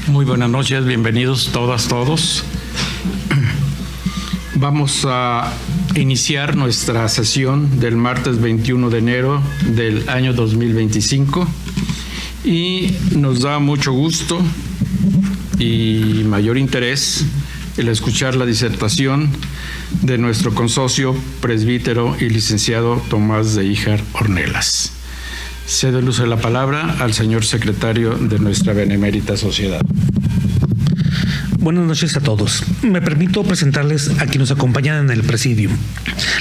Muy buenas noches, bienvenidos todas, todos. Vamos a iniciar nuestra sesión del martes 21 de enero del año 2025 y nos da mucho gusto y mayor interés el escuchar la disertación de nuestro consocio, presbítero y licenciado Tomás de Híjar Ornelas. Cedo el uso de la palabra al señor secretario de nuestra benemérita sociedad. Buenas noches a todos. Me permito presentarles a quienes nos acompañan en el presidium.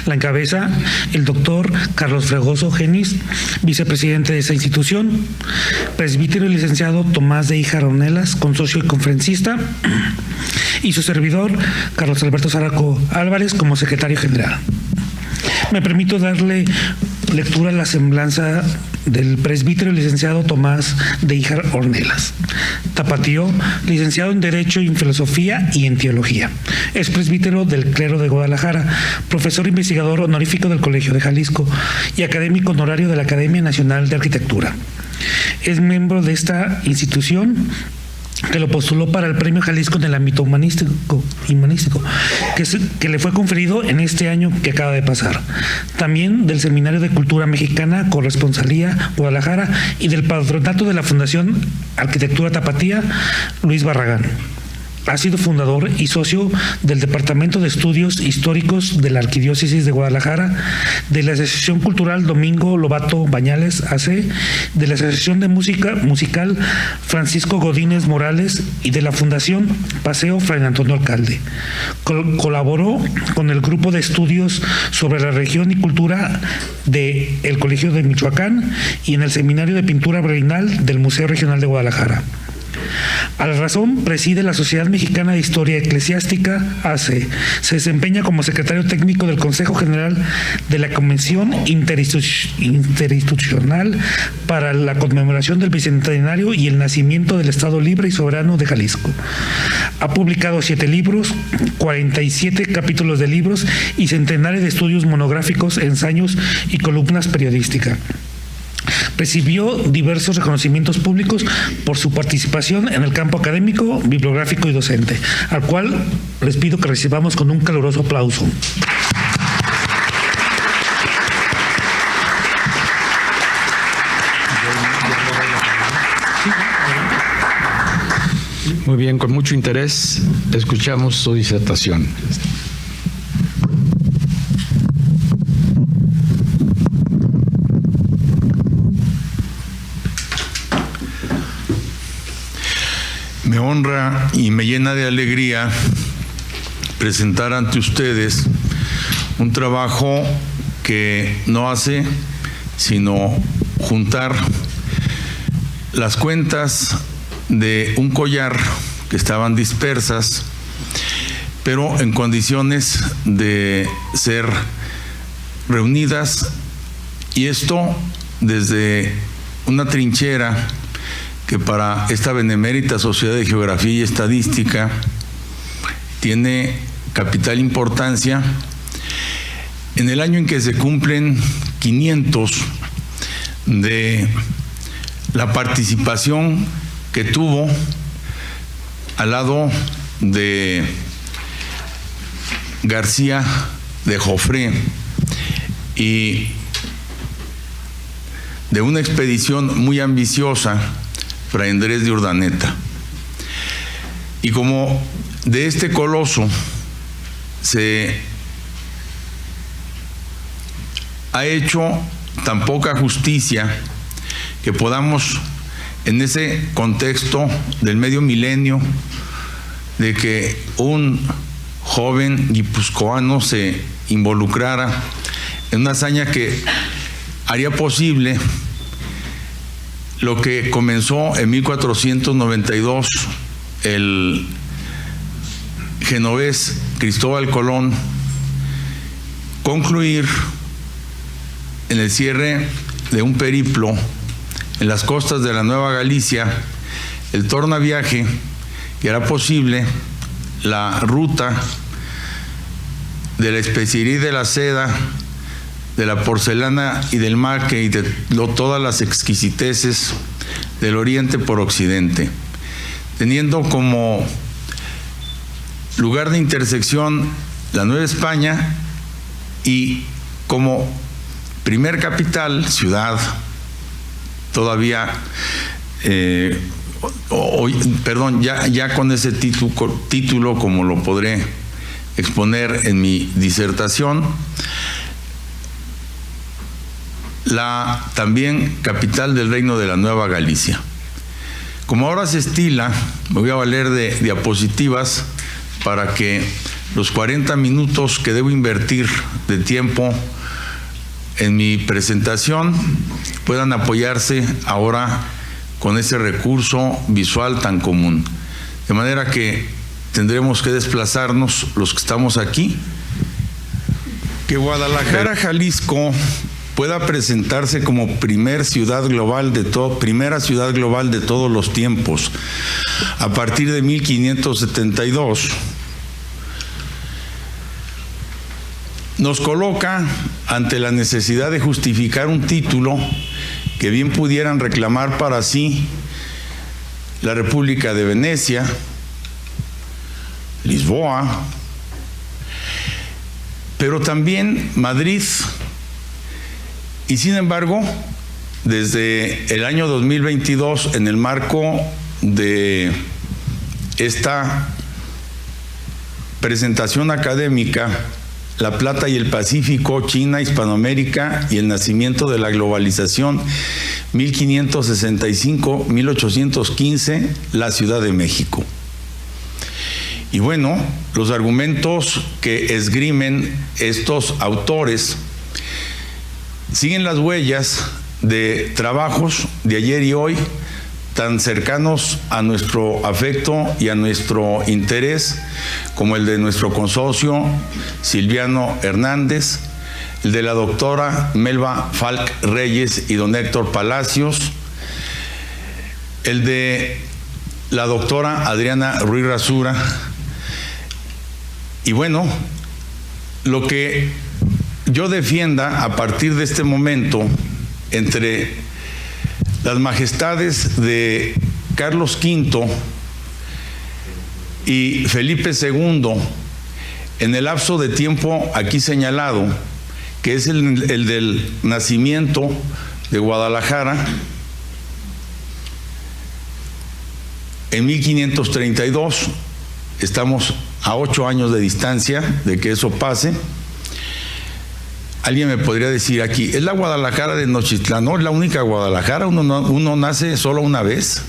La encabeza el doctor Carlos Fregoso Genis, vicepresidente de esa institución, presbítero y licenciado Tomás de Híjar Ornelas, consocio y conferencista, y su servidor, Carlos Alberto Zaraco Álvarez, como secretario general. Me permito darle lectura a la semblanza del presbítero y licenciado Tomás de Híjar Ornelas. Tapatío, licenciado en Derecho y en Filosofía y en Teología. Es presbítero del clero de Guadalajara, profesor investigador honorífico del Colegio de Jalisco y académico honorario de la Academia Nacional de Arquitectura. Es miembro de esta institución que lo postuló para el Premio Jalisco en el ámbito humanístico que le fue conferido en este año que acaba de pasar. También del Seminario de Cultura Mexicana, Corresponsalía Guadalajara, y del patronato de la Fundación Arquitectura Tapatía, Luis Barragán. Ha sido fundador y socio del Departamento de Estudios Históricos de la Arquidiócesis de Guadalajara, de la Asociación Cultural Domingo Lobato Bañales AC, de la Asociación de Música Musical Francisco Godínez Morales y de la Fundación Paseo Fray Antonio Alcalde. Colaboró con el Grupo de Estudios sobre la Religión y Cultura del Colegio de Michoacán y en el Seminario de Pintura Breinal del Museo Regional de Guadalajara. A la razón, preside la Sociedad Mexicana de Historia Eclesiástica, AC. Se desempeña como secretario técnico del Consejo General de la Convención Interinstitucional para la conmemoración del Bicentenario y el nacimiento del Estado Libre y Soberano de Jalisco. Ha publicado 7 libros, 47 capítulos de libros y centenares de estudios monográficos, ensayos y columnas periodísticas. Recibió diversos reconocimientos públicos por su participación en el campo académico, bibliográfico y docente, al cual les pido que recibamos con un caluroso aplauso. Muy bien, con mucho interés escuchamos su disertación. Me honra y me llena de alegría presentar ante ustedes un trabajo que no hace sino juntar las cuentas de un collar que estaban dispersas, pero en condiciones de ser reunidas, y esto desde una trinchera que para esta benemérita Sociedad de Geografía y Estadística tiene capital importancia en el año en que se cumplen 500 de la participación que tuvo al lado de García de Jofré y de una expedición muy ambiciosa, Fray Andrés de Urdaneta. Y como de este coloso se ha hecho tan poca justicia que podamos, en ese contexto del medio milenio, de que un joven guipuzcoano se involucrara en una hazaña que haría posible lo que comenzó en 1492 el genovés Cristóbal Colón, concluir en el cierre de un periplo en las costas de la Nueva Galicia, el tornaviaje que hará posible la ruta de la especiería y de la seda, de la porcelana y del maque y de todas las exquisiteces del oriente por occidente, teniendo como lugar de intersección la Nueva España y como primer capital, ciudad, todavía, ya con ese título, como lo podré exponer en mi disertación, la también capital del Reino de la Nueva Galicia. Como ahora se estila, me voy a valer de diapositivas para que los 40 minutos que debo invertir de tiempo en mi presentación puedan apoyarse ahora con ese recurso visual tan común. De manera que tendremos que desplazarnos los que estamos aquí. Que Guadalajara, Jalisco, pueda presentarse como primera ciudad global de todos los tiempos a partir de 1572 nos coloca ante la necesidad de justificar un título que bien pudieran reclamar para sí la República de Venecia, Lisboa, pero también Madrid. Y sin embargo, desde el año 2022, en el marco de esta presentación académica, La Plata y el Pacífico, China, Hispanoamérica y el nacimiento de la globalización, 1565-1815, la Ciudad de México. Y bueno, los argumentos que esgrimen estos autores siguen las huellas de trabajos de ayer y hoy tan cercanos a nuestro afecto y a nuestro interés, como el de nuestro consocio Silviano Hernández, el de la doctora Melba Falk Reyes y don Héctor Palacios, el de la doctora Adriana Ruiz Rasura. Y bueno, lo que yo defienda a partir de este momento entre las majestades de Carlos V y Felipe II, en el lapso de tiempo aquí señalado, que es el del nacimiento de Guadalajara, en 1532, estamos a 8 años de distancia de que eso pase. Alguien me podría decir aquí, ¿es la Guadalajara de Nochitlán? No, es la única Guadalajara, uno nace solo una vez,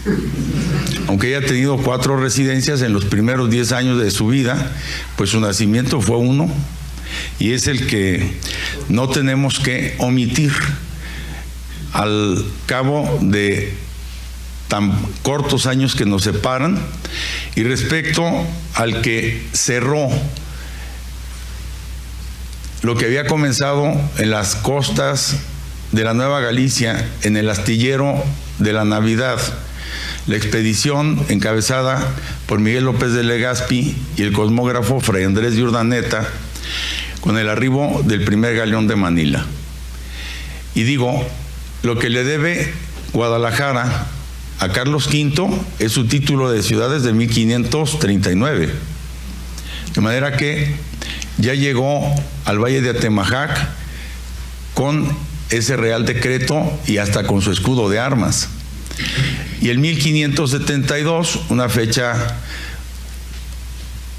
aunque haya tenido 4 residencias en los primeros 10 años de su vida, pues su nacimiento fue uno, y es el que no tenemos que omitir al cabo de tan cortos años que nos separan. Y respecto al que cerró lo que había comenzado en las costas de la Nueva Galicia, en el astillero de la Navidad, la expedición encabezada por Miguel López de Legazpi y el cosmógrafo Fray Andrés de Urdaneta, con el arribo del primer galeón de Manila. Y digo, lo que le debe Guadalajara a Carlos V es su título de ciudades de 1539. De manera que ya llegó al Valle de Atemajac con ese real decreto y hasta con su escudo de armas. Y el 1572, una fecha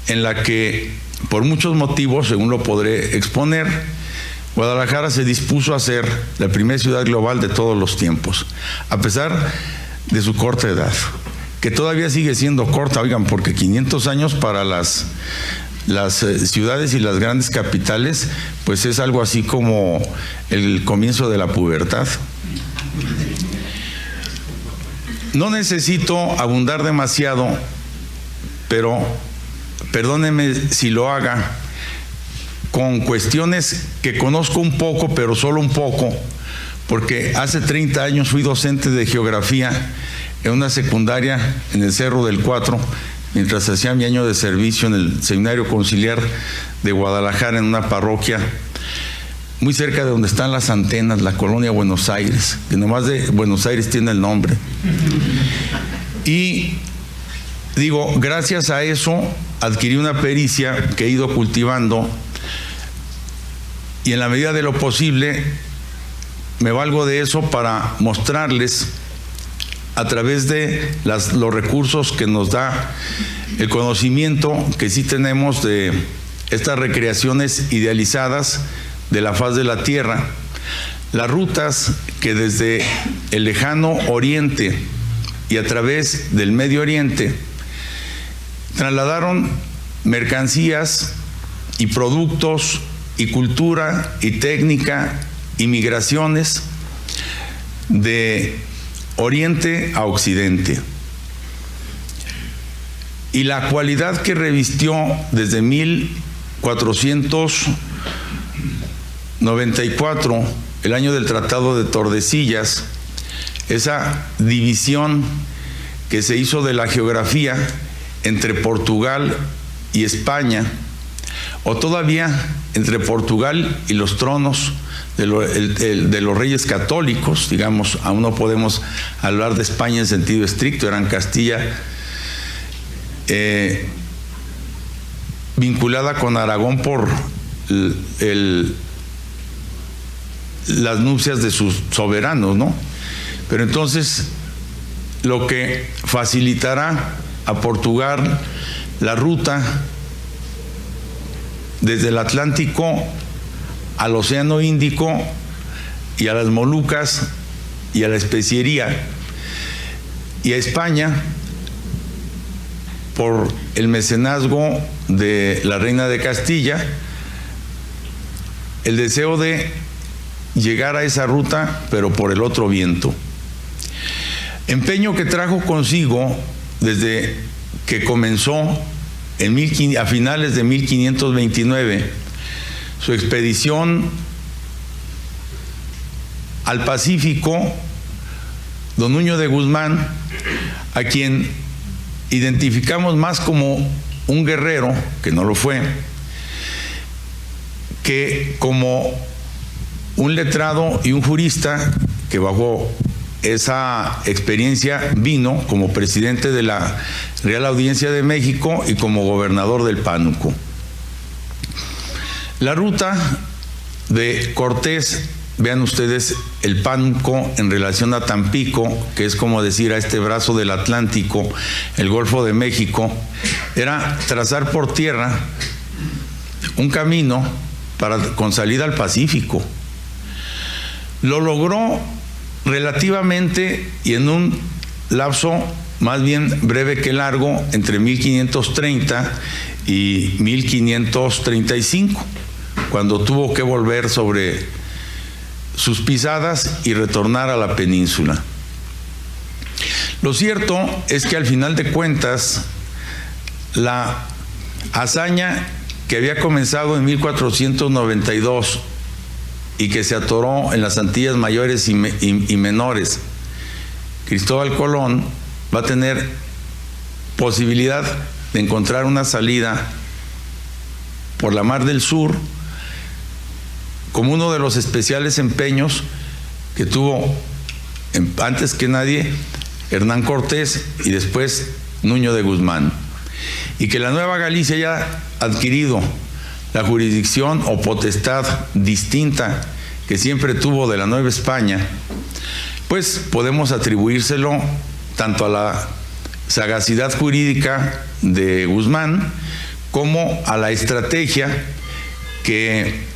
en la que, por muchos motivos, según lo podré exponer, Guadalajara se dispuso a ser la primera ciudad global de todos los tiempos, a pesar de su corta edad, que todavía sigue siendo corta, oigan, porque 500 años para las ciudades y las grandes capitales, pues es algo así como el comienzo de la pubertad. No necesito abundar demasiado, pero perdónenme si lo haga con cuestiones que conozco un poco, pero solo un poco, porque hace 30 años fui docente de geografía en una secundaria en el Cerro del Cuatro, mientras hacía mi año de servicio en el Seminario Conciliar de Guadalajara, en una parroquia muy cerca de donde están las antenas, la colonia Buenos Aires, que nomás de Buenos Aires tiene el nombre. Y digo, gracias a eso adquirí una pericia que he ido cultivando y en la medida de lo posible me valgo de eso para mostrarles a través de los recursos que nos da el conocimiento que sí tenemos de estas recreaciones idealizadas de la faz de la Tierra, las rutas que desde el lejano Oriente y a través del Medio Oriente trasladaron mercancías y productos y cultura y técnica y migraciones de Oriente a Occidente. Y la cualidad que revistió desde 1494, el año del Tratado de Tordesillas, esa división que se hizo de la geografía entre Portugal y España, o todavía entre Portugal y los tronos de los reyes católicos, digamos, aún no podemos hablar de España en sentido estricto, eran Castilla vinculada con Aragón por las nupcias de sus soberanos, ¿no? Pero entonces lo que facilitará a Portugal la ruta desde el Atlántico al Océano Índico y a las Molucas y a la especiería, y a España por el mecenazgo de la reina de Castilla, el deseo de llegar a esa ruta pero por el otro viento. Empeño que trajo consigo desde que comenzó a finales de 1529 su expedición al Pacífico, don Nuño de Guzmán, a quien identificamos más como un guerrero, que no lo fue, que como un letrado y un jurista que bajo esa experiencia vino como presidente de la Real Audiencia de México y como gobernador del Pánuco. La ruta de Cortés, vean ustedes el Pánuco en relación a Tampico, que es como decir a este brazo del Atlántico, el Golfo de México, era trazar por tierra un camino con salida al Pacífico. Lo logró relativamente y en un lapso más bien breve que largo, entre 1530 y 1535, cuando tuvo que volver sobre sus pisadas y retornar a la península. Lo cierto es que al final de cuentas, la hazaña que había comenzado en 1492 y que se atoró en las Antillas Mayores y Menores, Cristóbal Colón va a tener posibilidad de encontrar una salida por la Mar del Sur como uno de los especiales empeños que tuvo antes que nadie Hernán Cortés y después Nuño de Guzmán, y que la Nueva Galicia haya adquirido la jurisdicción o potestad distinta que siempre tuvo de la Nueva España, pues podemos atribuírselo tanto a la sagacidad jurídica de Guzmán como a la estrategia que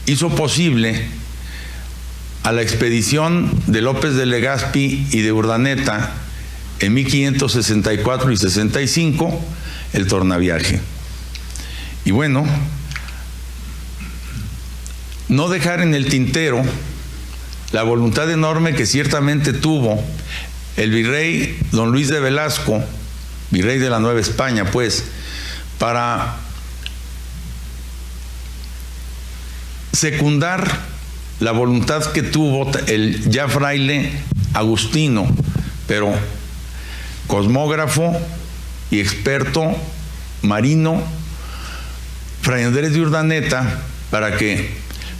hizo posible a la expedición de López de Legazpi y de Urdaneta en 1564 y 65, el tornaviaje. Y bueno, no dejar en el tintero la voluntad enorme que ciertamente tuvo el virrey don Luis de Velasco, virrey de la Nueva España, pues, para secundar la voluntad que tuvo el ya fraile agustino, pero cosmógrafo y experto marino, Fray Andrés de Urdaneta, para que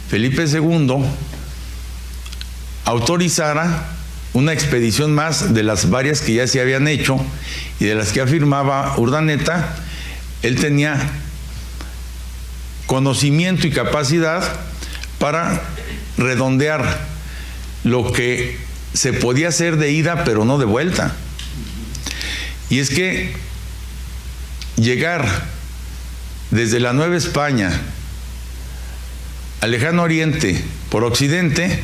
Felipe II autorizara una expedición más de las varias que ya se habían hecho y de las que afirmaba Urdaneta. Él tenía conocimiento y capacidad para redondear lo que se podía hacer de ida, pero no de vuelta. Y es que llegar desde la Nueva España al lejano oriente por occidente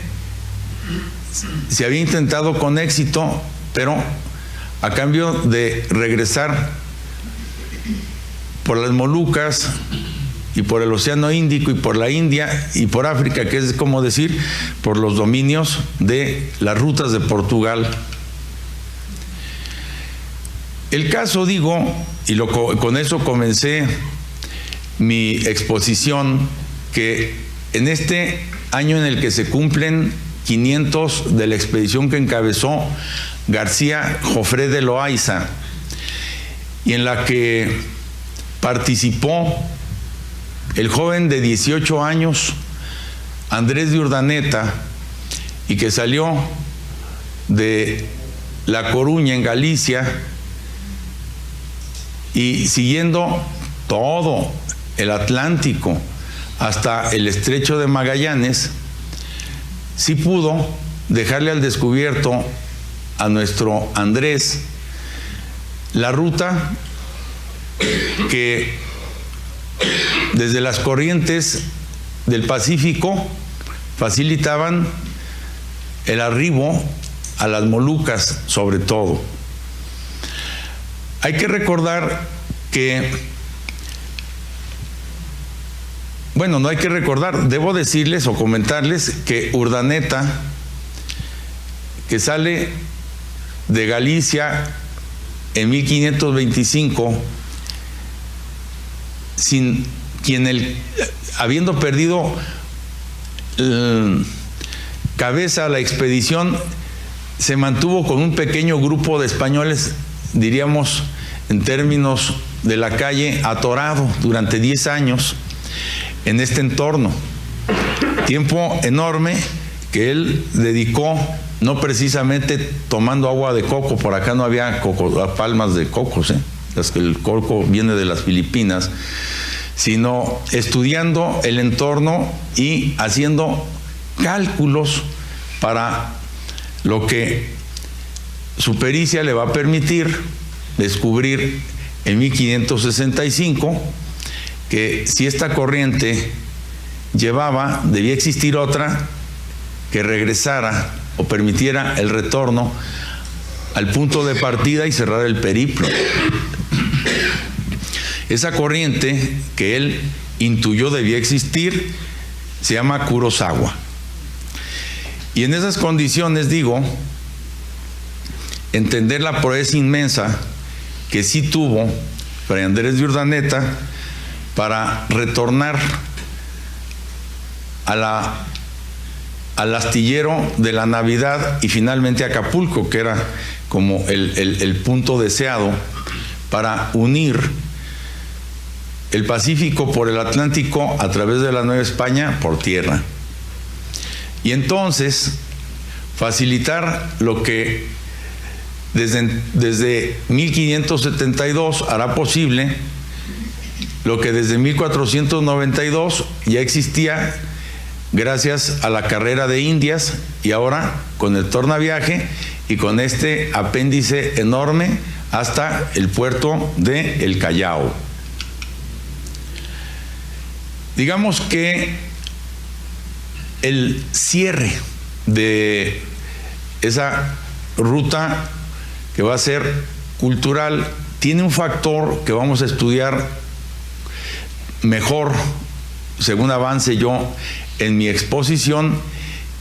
se había intentado con éxito, pero a cambio de regresar por las Molucas y por el Océano Índico y por la India y por África, que es como decir, por los dominios de las rutas de Portugal. El caso, digo, y con eso comencé mi exposición, que en este año en el que se cumplen 500 de la expedición que encabezó García Jofré de Loaiza y en la que participó el joven de 18 años Andrés de Urdaneta, y que salió de La Coruña en Galicia y siguiendo todo el Atlántico hasta el Estrecho de Magallanes, sí pudo dejarle al descubierto a nuestro Andrés la ruta que desde las corrientes del Pacífico facilitaban el arribo a las Molucas, sobre todo. Hay que recordar que, bueno, no hay que recordar, debo decirles o comentarles que Urdaneta, que sale de Galicia en 1525, sin quien habiendo perdido cabeza a la expedición, se mantuvo con un pequeño grupo de españoles, diríamos en términos de la calle, atorado durante 10 años en este entorno. Tiempo enorme que él dedicó, no precisamente tomando agua de coco, por acá no había palmas de cocos, las que el coco viene de las Filipinas, sino estudiando el entorno y haciendo cálculos para lo que su pericia le va a permitir descubrir en 1565 que si esta corriente debía existir otra que regresara o permitiera el retorno al punto de partida y cerrar el periplo. Esa corriente que él intuyó debía existir se llama Kurosawa. Y en esas condiciones, digo, entender la proeza inmensa que sí tuvo Fray Andrés de Urdaneta para retornar al astillero de la Navidad y finalmente a Acapulco, que era como el punto deseado para unir el Pacífico por el Atlántico a través de la Nueva España por tierra. Y entonces facilitar lo que desde 1572 hará posible lo que desde 1492 ya existía gracias a la carrera de Indias y ahora con el tornaviaje y con este apéndice enorme hasta el puerto de El Callao. Digamos que el cierre de esa ruta que va a ser cultural tiene un factor que vamos a estudiar mejor según avance yo en mi exposición,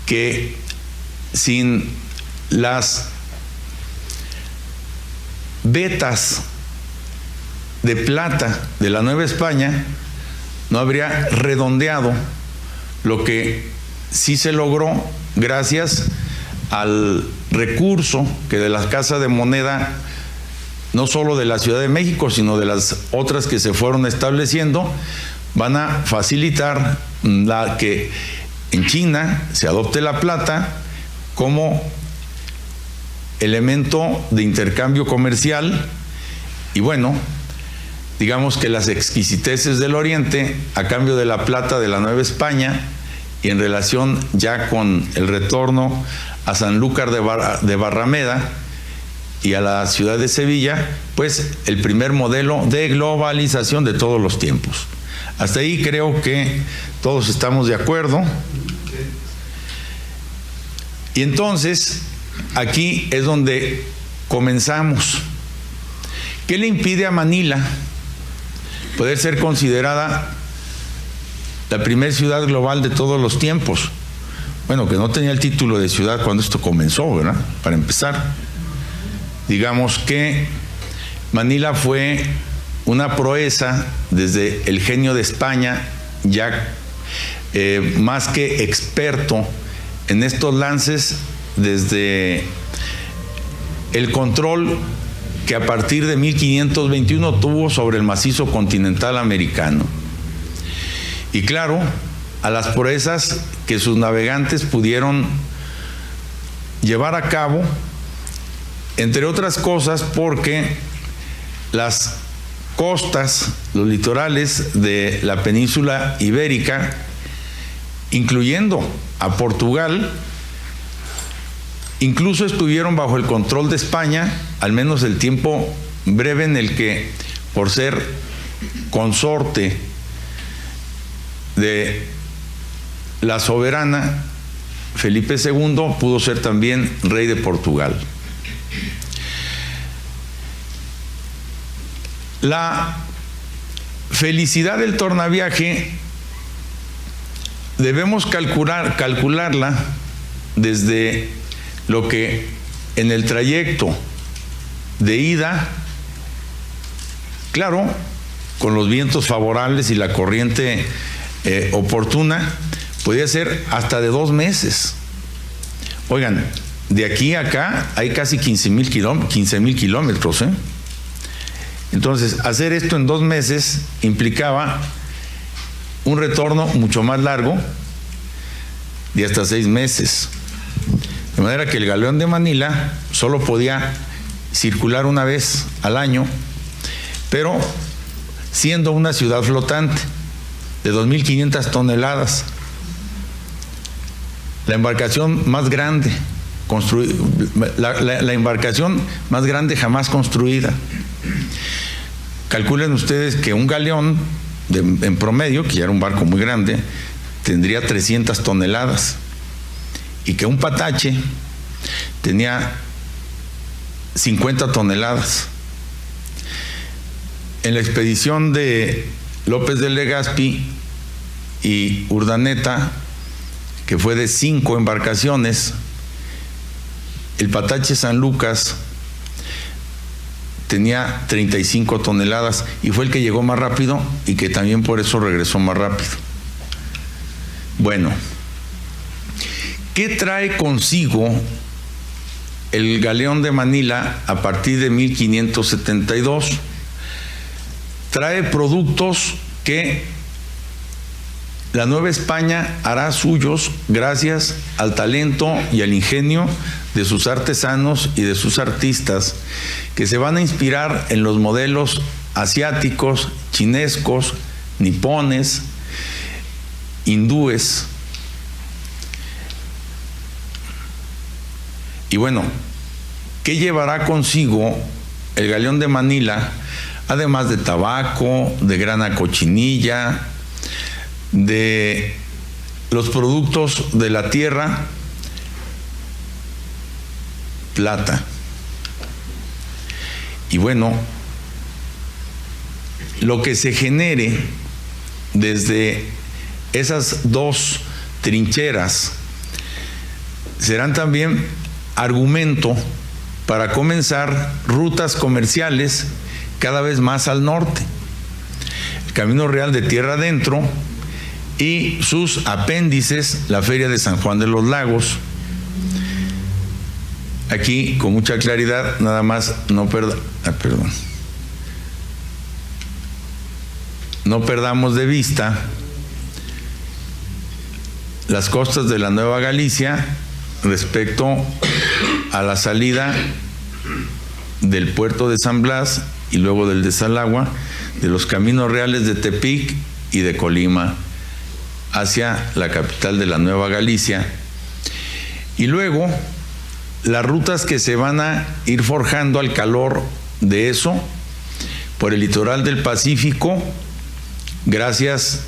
que sin las vetas de plata de la Nueva España no habría redondeado lo que sí se logró gracias al recurso que de las casas de moneda, no solo de la Ciudad de México, sino de las otras que se fueron estableciendo, van a facilitar que en China se adopte la plata como elemento de intercambio comercial y bueno, digamos que las exquisiteces del Oriente a cambio de la plata de la Nueva España y en relación ya con el retorno a Sanlúcar de Barrameda y a la ciudad de Sevilla, pues el primer modelo de globalización de todos los tiempos. Hasta ahí creo que todos estamos de acuerdo. Y entonces, aquí es donde comenzamos. ¿Qué le impide a Manila poder ser considerada la primera ciudad global de todos los tiempos? Bueno, que no tenía el título de ciudad cuando esto comenzó, ¿verdad? Para empezar. Digamos que Manila fue una proeza desde el genio de España, ya más que experto en estos lances, desde el control que a partir de 1521 tuvo sobre el macizo continental americano. Y claro, a las proezas que sus navegantes pudieron llevar a cabo, entre otras cosas porque las costas, los litorales de la península ibérica, incluyendo a Portugal, incluso estuvieron bajo el control de España, al menos el tiempo breve en el que, por ser consorte de la soberana, Felipe II pudo ser también rey de Portugal. La felicidad del tornaviaje debemos calcularla desde lo que en el trayecto de ida, claro, con los vientos favorables y la corriente oportuna, podía ser hasta de 2 meses. Oigan, de aquí a acá hay casi 15,000 kilómetros, ¿eh? Entonces, hacer esto en 2 meses implicaba un retorno mucho más largo, de hasta 6 meses. De manera que el galeón de Manila solo podía circular una vez al año, pero siendo una ciudad flotante de 2.500 toneladas, la embarcación más grande la embarcación más grande jamás construida. Calculen ustedes que un galeón en promedio, que ya era un barco muy grande, tendría 300 toneladas y que un patache tenía 50 toneladas. En la expedición de López de Legazpi y Urdaneta, que fue de 5 embarcaciones, el patache San Lucas tenía 35 toneladas y fue el que llegó más rápido y que también por eso regresó más rápido. Bueno, ¿qué trae consigo el galeón de Manila a partir de 1572? Trae productos que la Nueva España hará suyos gracias al talento y al ingenio de sus artesanos y de sus artistas, que se van a inspirar en los modelos asiáticos, chinescos, nipones, hindúes. Y bueno, ¿qué llevará consigo el galeón de Manila? Además de tabaco, de grana cochinilla, de los productos de la tierra, plata. Y bueno, lo que se genere desde esas 2 trincheras serán también argumento para comenzar rutas comerciales cada vez más al norte. El Camino Real de Tierra Adentro y sus apéndices, la Feria de San Juan de los Lagos. Aquí, con mucha claridad, nada más no perdamos de vista las costas de la Nueva Galicia respecto a la salida del puerto de San Blas y luego del de Salagua, de los caminos reales de Tepic y de Colima hacia la capital de la Nueva Galicia. Y luego las rutas que se van a ir forjando al calor de eso por el litoral del Pacífico, gracias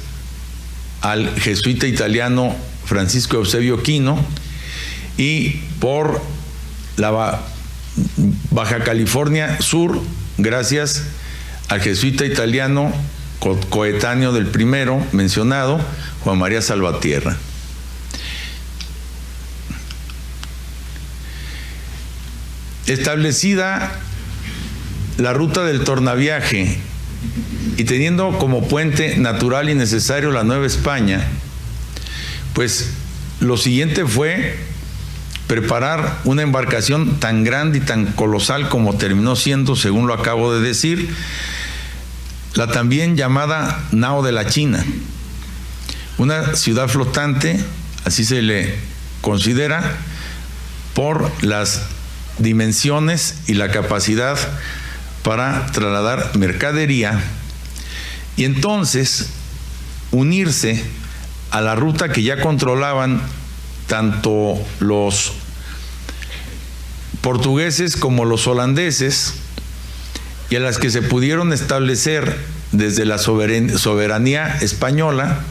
al jesuita italiano Francisco Eusebio Quino, y por la Baja California Sur, gracias al jesuita italiano coetáneo del primero mencionado, Juan María Salvatierra. Establecida la ruta del tornaviaje y teniendo como puente natural y necesario la Nueva España, pues lo siguiente fue preparar una embarcación tan grande y tan colosal como terminó siendo, según lo acabo de decir, la también llamada Nao de la China, una ciudad flotante, así se le considera, por las dimensiones y la capacidad para trasladar mercadería, y entonces unirse a la ruta que ya controlaban tanto los portugueses como los holandeses, y a las que se pudieron establecer desde la soberanía española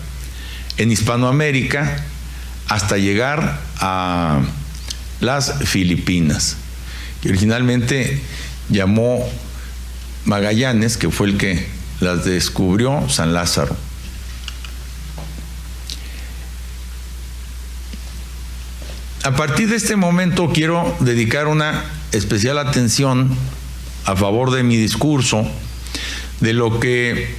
en Hispanoamérica hasta llegar a las Filipinas, que originalmente llamó Magallanes, que fue el que las descubrió, San Lázaro. A partir de este momento quiero dedicar una especial atención a favor de mi discurso de lo que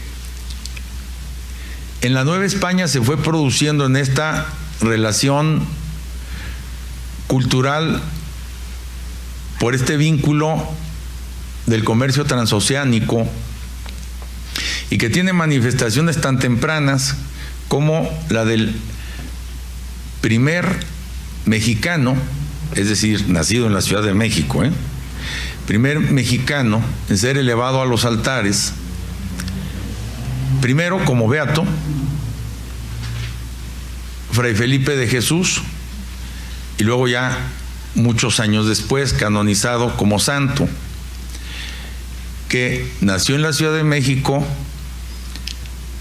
en la Nueva España se fue produciendo en esta relación cultural por este vínculo del comercio transoceánico, y que tiene manifestaciones tan tempranas como la del primer mexicano, es decir, nacido en la Ciudad de México, primer mexicano en ser elevado a los altares, primero como beato, Fray Felipe de Jesús, y luego ya muchos años después canonizado como santo, que nació en la Ciudad de México,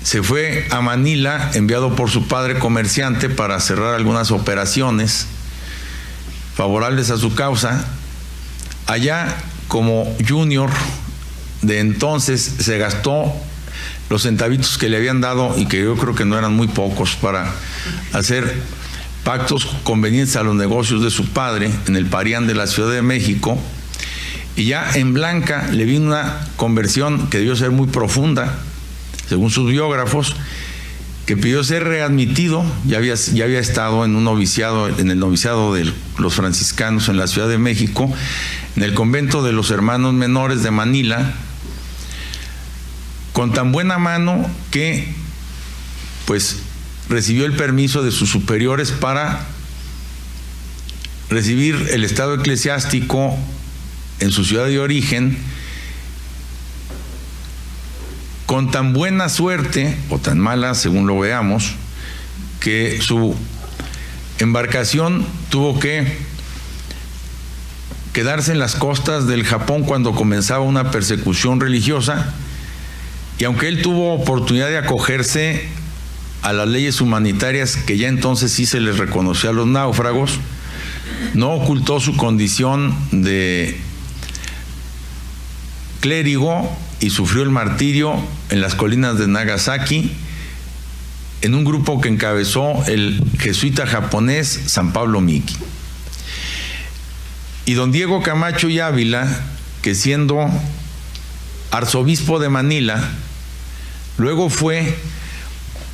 se fue a Manila enviado por su padre comerciante para cerrar algunas operaciones favorables a su causa. Allá, como junior de entonces, se gastó los centavitos que le habían dado, y que yo creo que no eran muy pocos, para hacer pactos convenientes a los negocios de su padre en el Parián de la Ciudad de México, y ya en Blanca le vino una conversión que debió ser muy profunda, según sus biógrafos, que pidió ser readmitido. Ya había estado en un noviciado, en el noviciado de los franciscanos en la Ciudad de México, en el convento de los Hermanos Menores de Manila, con tan buena mano que pues recibió el permiso de sus superiores para recibir el estado eclesiástico en su ciudad de origen, con tan buena suerte, o tan mala, según lo veamos, que su embarcación tuvo que quedarse en las costas del Japón cuando comenzaba una persecución religiosa, y aunque él tuvo oportunidad de acogerse a las leyes humanitarias que ya entonces sí se les reconoció a los náufragos, no ocultó su condición de clérigo y sufrió el martirio en las colinas de Nagasaki en un grupo que encabezó el jesuita japonés San Pablo Miki. Y don Diego Camacho y Ávila, que siendo arzobispo de Manila, luego fue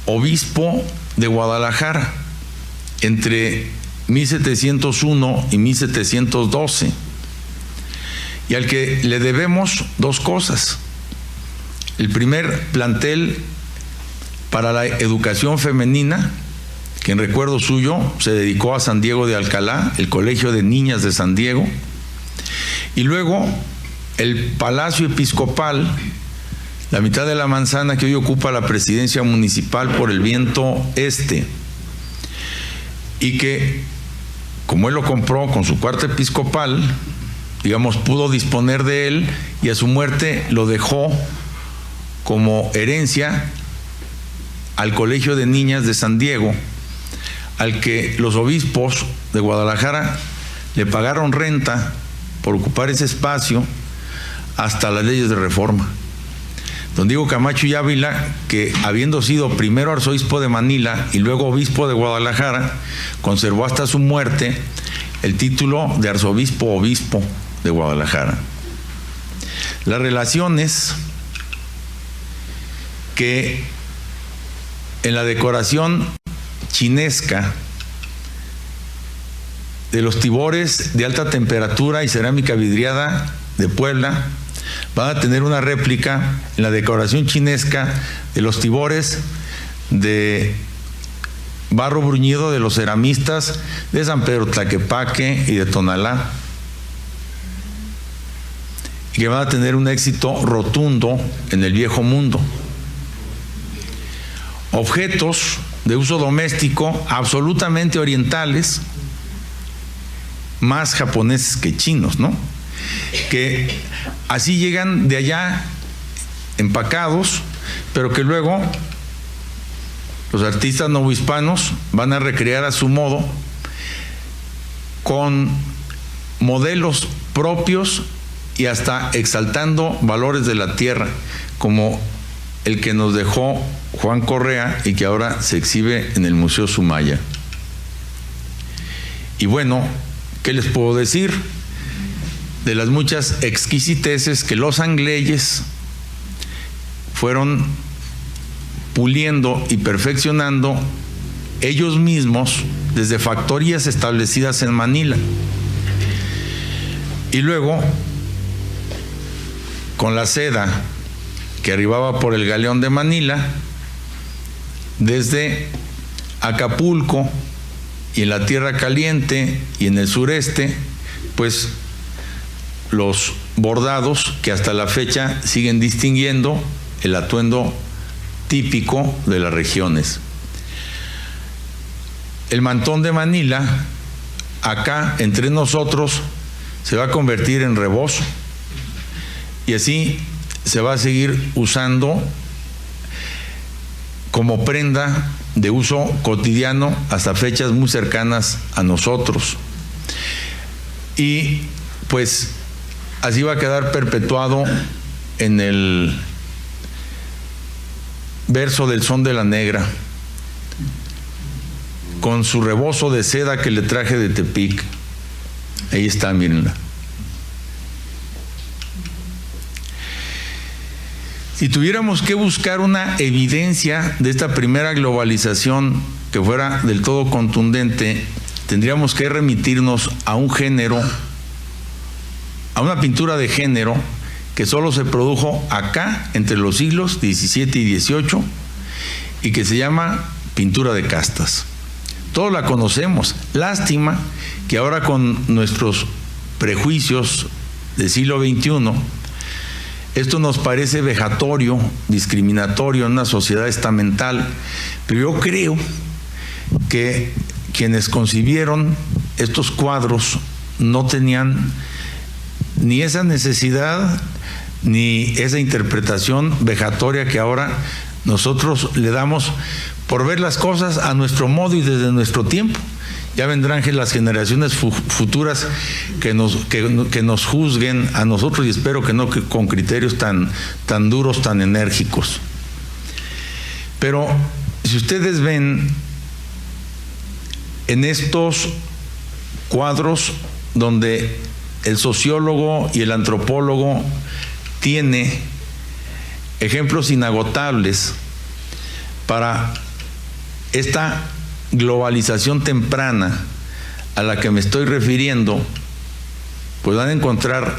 obispo de Guadalajara entre 1701 y 1712, y al que le debemos dos cosas: el primer plantel para la educación femenina, que en recuerdo suyo se dedicó a San Diego de Alcalá, el Colegio de Niñas de San Diego, y luego el Palacio Episcopal, la mitad de la manzana que hoy ocupa la presidencia municipal por el viento este, y que, como él lo compró con su cuarto episcopal, digamos, pudo disponer de él, y a su muerte lo dejó como herencia al Colegio de Niñas de San Diego, al que los obispos de Guadalajara le pagaron renta por ocupar ese espacio hasta las leyes de reforma. Don Diego Camacho y Ávila, que habiendo sido primero arzobispo de Manila y luego obispo de Guadalajara, conservó hasta su muerte el título de arzobispo-obispo de Guadalajara. Las relaciones que en la decoración chinesca de los tibores de alta temperatura y cerámica vidriada de Puebla van a tener una réplica en la decoración chinesca de los tibores de barro bruñido de los ceramistas de San Pedro Tlaquepaque y de Tonalá, y que van a tener un éxito rotundo en el viejo mundo. Objetos de uso doméstico absolutamente orientales, más japoneses que chinos, ¿no? Que así llegan de allá empacados, pero que luego los artistas novohispanos van a recrear a su modo con modelos propios y hasta exaltando valores de la tierra, como el que nos dejó Juan Correa y que ahora se exhibe en el Museo Sumaya. Y bueno, ¿qué les puedo decir? De las muchas exquisiteces que los angleyes fueron puliendo y perfeccionando ellos mismos desde factorías establecidas en Manila. Y luego, con la seda que arribaba por el galeón de Manila, desde Acapulco y en la Tierra Caliente y en el sureste, pues los bordados que hasta la fecha siguen distinguiendo el atuendo típico de las regiones. El mantón de Manila, acá entre nosotros, se va a convertir en rebozo, y así se va a seguir usando como prenda de uso cotidiano hasta fechas muy cercanas a nosotros. Y pues así va a quedar perpetuado en el verso del Son de la Negra, con su rebozo de seda que le traje de Tepic. Ahí está, mírenla. Si tuviéramos que buscar una evidencia de esta primera globalización que fuera del todo contundente, tendríamos que remitirnos a un género, a una pintura de género que solo se produjo acá entre los siglos XVII y XVIII y que se llama pintura de castas. Todos la conocemos. Lástima que ahora, con nuestros prejuicios del siglo XXI, esto nos parece vejatorio, discriminatorio en una sociedad estamental, pero yo creo que quienes concibieron estos cuadros no tenían ni esa necesidad ni esa interpretación vejatoria que ahora nosotros le damos por ver las cosas a nuestro modo y desde nuestro tiempo. Ya vendrán las generaciones futuras que nos juzguen a nosotros, y espero que no con criterios tan duros, tan enérgicos. Pero si ustedes ven en estos cuadros donde el sociólogo y el antropólogo tiene ejemplos inagotables para esta globalización temprana a la que me estoy refiriendo, pues van a encontrar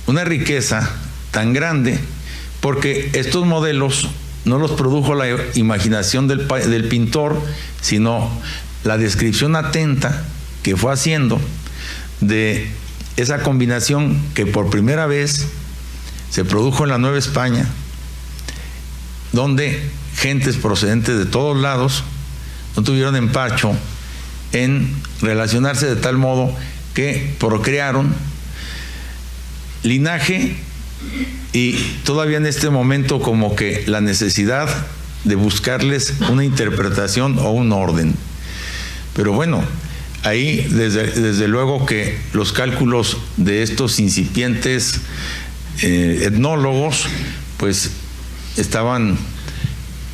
una riqueza tan grande, porque estos modelos no los produjo la imaginación del pintor, sino la descripción atenta que fue haciendo de esa combinación que por primera vez se produjo en la Nueva España, donde gentes procedentes de todos lados no tuvieron empacho en relacionarse de tal modo que procrearon linaje y todavía en este momento como que la necesidad de buscarles una interpretación o un orden. Pero bueno, ahí desde luego que los cálculos de estos incipientes etnólogos pues estaban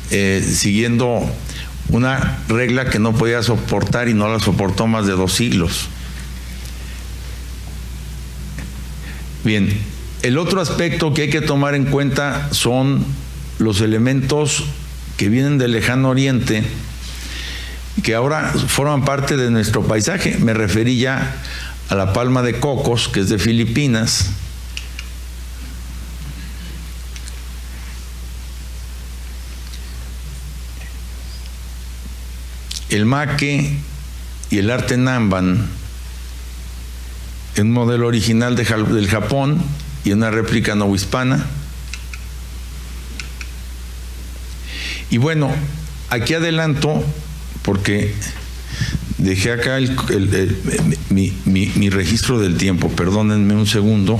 siguiendo una regla que no podía soportar y no la soportó más de 2 siglos. Bien, el otro aspecto que hay que tomar en cuenta son los elementos que vienen del lejano oriente, que ahora forman parte de nuestro paisaje. Me referí ya a la palma de cocos, que es de Filipinas, el maque y el arte námban, un modelo original del Japón y una réplica novohispana. Y bueno, aquí adelanto, porque dejé acá mi registro del tiempo, perdónenme un segundo.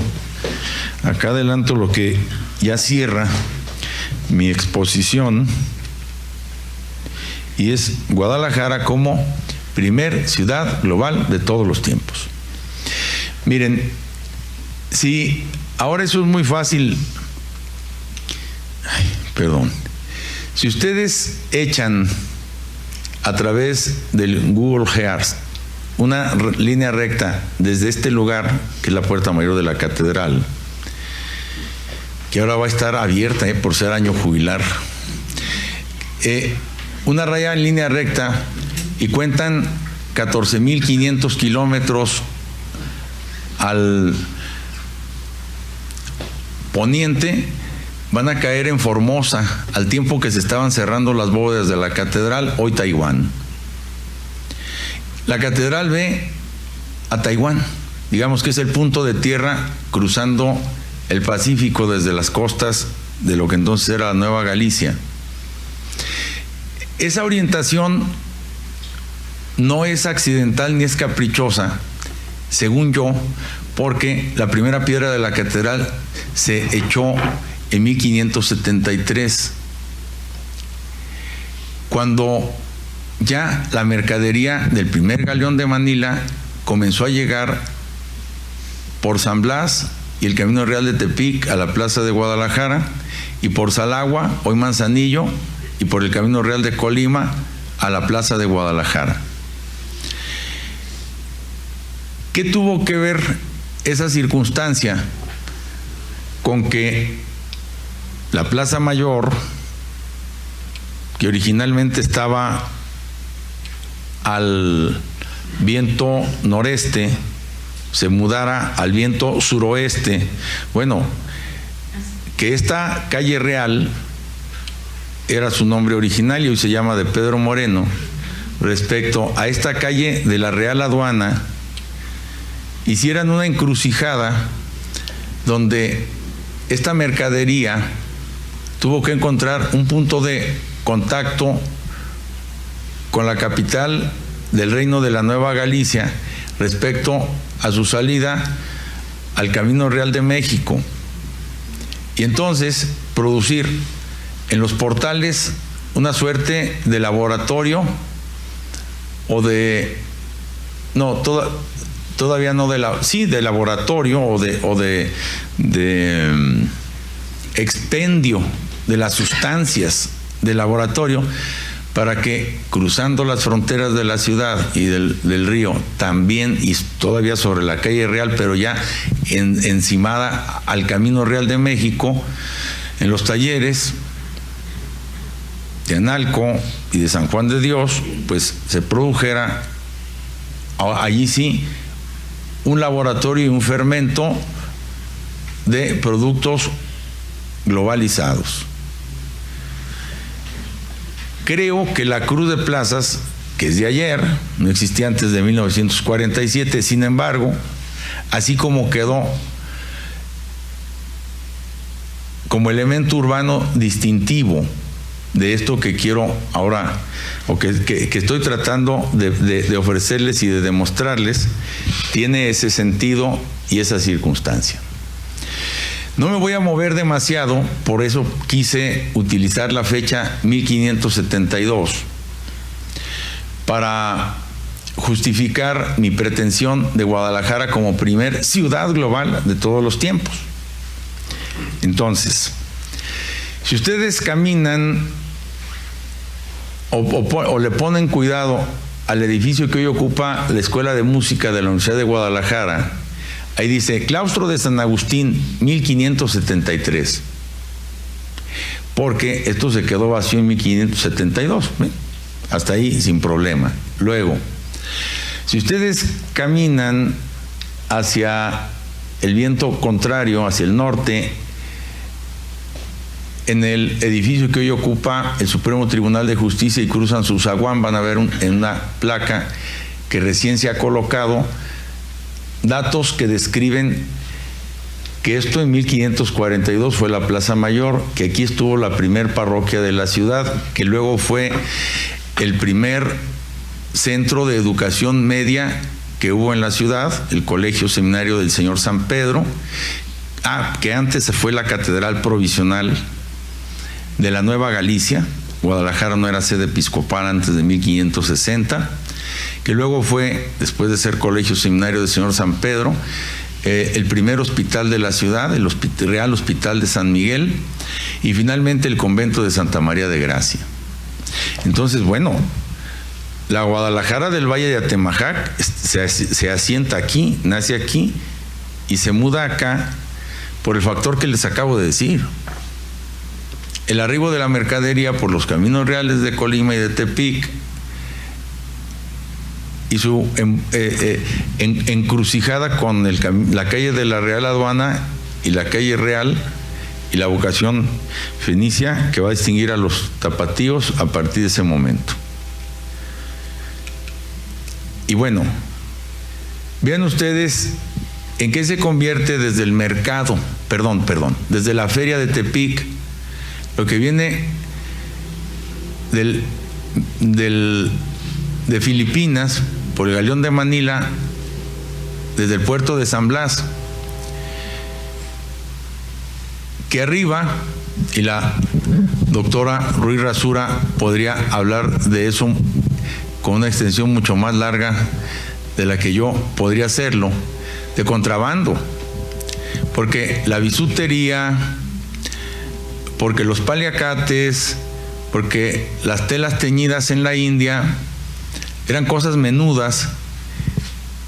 Acá adelanto lo que ya cierra mi exposición, y es Guadalajara como primer ciudad global de todos los tiempos. Miren, si ahora eso es muy fácil, si ustedes echan a través del Google Earth una línea recta desde este lugar, que es la puerta mayor de la catedral, que ahora va a estar abierta por ser año jubilar, una raya en línea recta, y cuentan 14.500 kilómetros al poniente, van a caer en Formosa al tiempo que se estaban cerrando las bóvedas de la catedral, hoy Taiwán. La catedral ve a Taiwán, digamos que es el punto de tierra cruzando el Pacífico desde las costas de lo que entonces era la Nueva Galicia. Esa orientación no es accidental ni es caprichosa, según yo, porque la primera piedra de la catedral se echó en 1573, cuando ya la mercadería del primer galeón de Manila comenzó a llegar por San Blas y el Camino Real de Tepic a la Plaza de Guadalajara, y por Salagua, hoy Manzanillo, y por el Camino Real de Colima a la Plaza de Guadalajara. ¿Qué tuvo que ver esa circunstancia con que la Plaza Mayor, que originalmente estaba al viento noreste, se mudara al viento suroeste? Bueno, que esta calle Real era su nombre original y hoy se llama de Pedro Moreno, respecto a esta calle de la Real Aduana, hicieran una encrucijada donde esta mercadería tuvo que encontrar un punto de contacto con la capital del Reino de la Nueva Galicia respecto a su salida al Camino Real de México, y entonces producir en los portales una suerte de laboratorio o de todavía no de laboratorio o de expendio de las sustancias de laboratorio, para que cruzando las fronteras de la ciudad y del río, también y todavía sobre la calle Real, pero ya encimada al Camino Real de México, en los talleres de Analco y de San Juan de Dios, pues se produjera allí sí un laboratorio y un fermento de productos globalizados. Creo que la Cruz de Plazas, que es de ayer, no existía antes de 1947, sin embargo, así como quedó como elemento urbano distintivo de esto que quiero ahora, o que estoy tratando de ofrecerles y de demostrarles, tiene ese sentido y esa circunstancia. No me voy a mover demasiado, por eso quise utilizar la fecha 1572 para justificar mi pretensión de Guadalajara como primer ciudad global de todos los tiempos. Entonces, si ustedes caminan o le ponen cuidado al edificio que hoy ocupa la Escuela de Música de la Universidad de Guadalajara, ahí dice Claustro de San Agustín 1573, porque esto se quedó vacío en 1572, ¿eh? Hasta ahí sin problema. Luego, si ustedes caminan hacia el viento contrario, hacia el norte, en el edificio que hoy ocupa el Supremo Tribunal de Justicia y cruzan su zaguán, van a ver en una placa que recién se ha colocado datos que describen que esto en 1542 fue la Plaza Mayor, que aquí estuvo la primer parroquia de la ciudad, que luego fue el primer centro de educación media que hubo en la ciudad, el Colegio Seminario del Señor San Pedro, que antes fue la Catedral Provisional de la Nueva Galicia. Guadalajara no era sede episcopal antes de 1560, que luego fue, después de ser Colegio Seminario del Señor San Pedro, el primer hospital de la ciudad, el Real Hospital de San Miguel, y finalmente el convento de Santa María de Gracia. Entonces, bueno, la Guadalajara del Valle de Atemajac se asienta aquí, nace aquí y se muda acá por el factor que les acabo de decir. El arribo de la mercadería por los caminos reales de Colima y de Tepic y su encrucijada con la calle de la Real Aduana y la calle Real y la vocación fenicia que va a distinguir a los tapatíos a partir de ese momento. Y bueno, vean ustedes en qué se convierte desde el mercado, desde la feria de Tepic, lo que viene de Filipinas por el galeón de Manila, desde el puerto de San Blas, que arriba, y la doctora Ruiz Rasura podría hablar de eso con una extensión mucho más larga de la que yo podría hacerlo, de contrabando, porque la bisutería, porque los paliacates, porque las telas teñidas en la India eran cosas menudas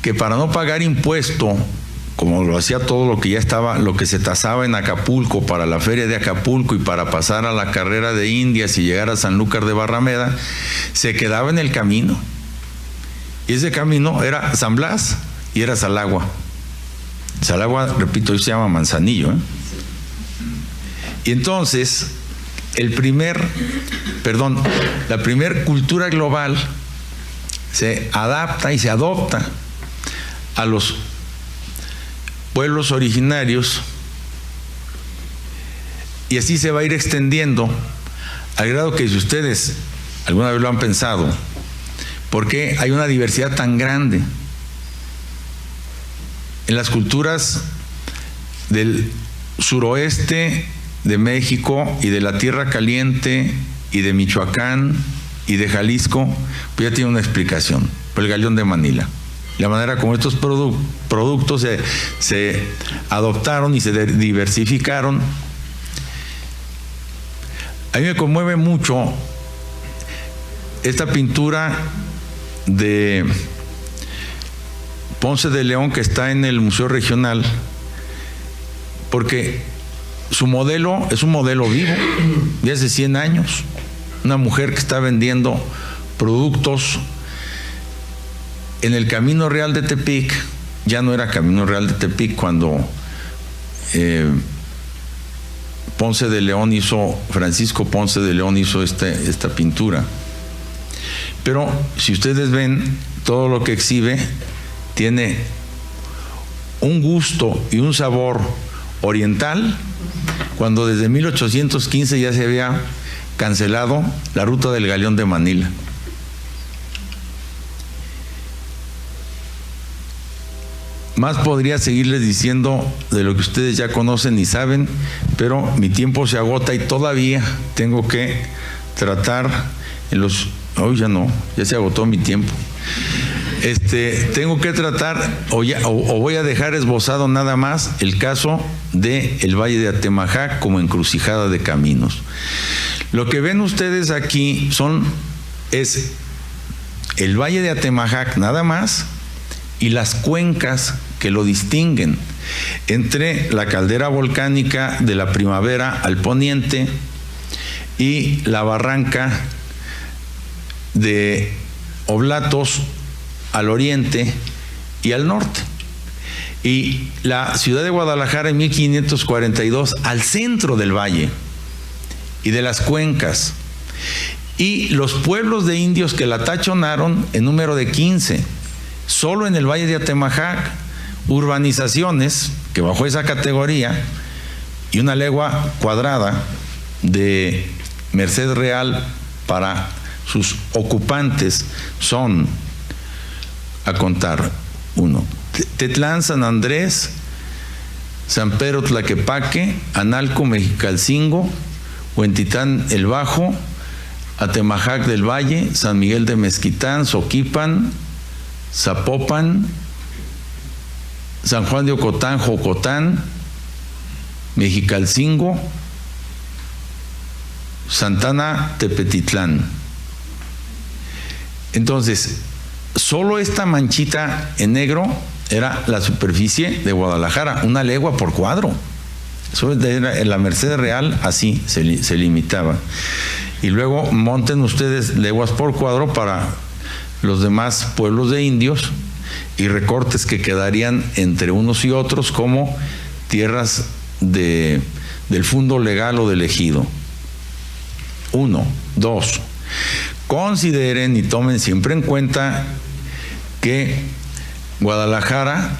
que para no pagar impuesto, como lo hacía todo lo que ya estaba, lo que se tasaba en Acapulco para la feria de Acapulco y para pasar a la carrera de Indias y llegar a Sanlúcar de Barrameda, se quedaba en el camino. Y ese camino era San Blas y era Salagua. Salagua, repito, hoy se llama Manzanillo, ¿eh? Y entonces, la primer cultura global se adapta y se adopta a los pueblos originarios, y así se va a ir extendiendo al grado que, si ustedes alguna vez lo han pensado, ¿por qué hay una diversidad tan grande en las culturas del suroeste de México y de la Tierra Caliente y de Michoacán y de Jalisco? Pues ya tiene una explicación, por el galeón de Manila. La manera como estos productos se adoptaron y se diversificaron. A mí me conmueve mucho esta pintura de Ponce de León que está en el Museo Regional, porque su modelo es un modelo vivo de hace 100 años. Una mujer que está vendiendo productos en el Camino Real de Tepic. Ya no era Camino Real de Tepic cuando Francisco Ponce de León hizo esta pintura. Pero si ustedes ven, todo lo que exhibe tiene un gusto y un sabor oriental, cuando desde 1815 ya se había cancelado la ruta del Galeón de Manila. Más podría seguirles diciendo de lo que ustedes ya conocen y saben, pero mi tiempo se agota y todavía tengo que tratar en los... Hoy ya se agotó mi tiempo. Tengo que tratar, o voy a dejar esbozado nada más el caso del Valle de Atemajac como encrucijada de caminos. Lo que ven ustedes aquí es el Valle de Atemajac nada más y las cuencas que lo distinguen entre la caldera volcánica de la Primavera al poniente y la barranca de Oblatos al oriente y al norte, y la ciudad de Guadalajara en 1542 al centro del valle y de las cuencas, y los pueblos de indios que la tachonaron en número de 15, solo en el Valle de Atemajac, urbanizaciones que bajo esa categoría y una legua cuadrada de merced real para sus ocupantes son, a contar, 1, Tetlán, San Andrés, San Pedro Tlaquepaque, Analco, Mexicalcingo, Huentitán el Bajo, Atemajac del Valle, San Miguel de Mezquitán, Soquipan, Zapopan, San Juan de Ocotán, Jocotán, Mexicalcingo, Santana, Tepetitlán. Entonces, solo esta manchita en negro era la superficie de Guadalajara, 1 legua por cuadro. Eso era en la Merced Real, así se limitaba. Y luego monten ustedes leguas por cuadro para los demás pueblos de indios y recortes que quedarían entre unos y otros como tierras del fundo legal o del ejido. 1, 2. Consideren y tomen siempre en cuenta que Guadalajara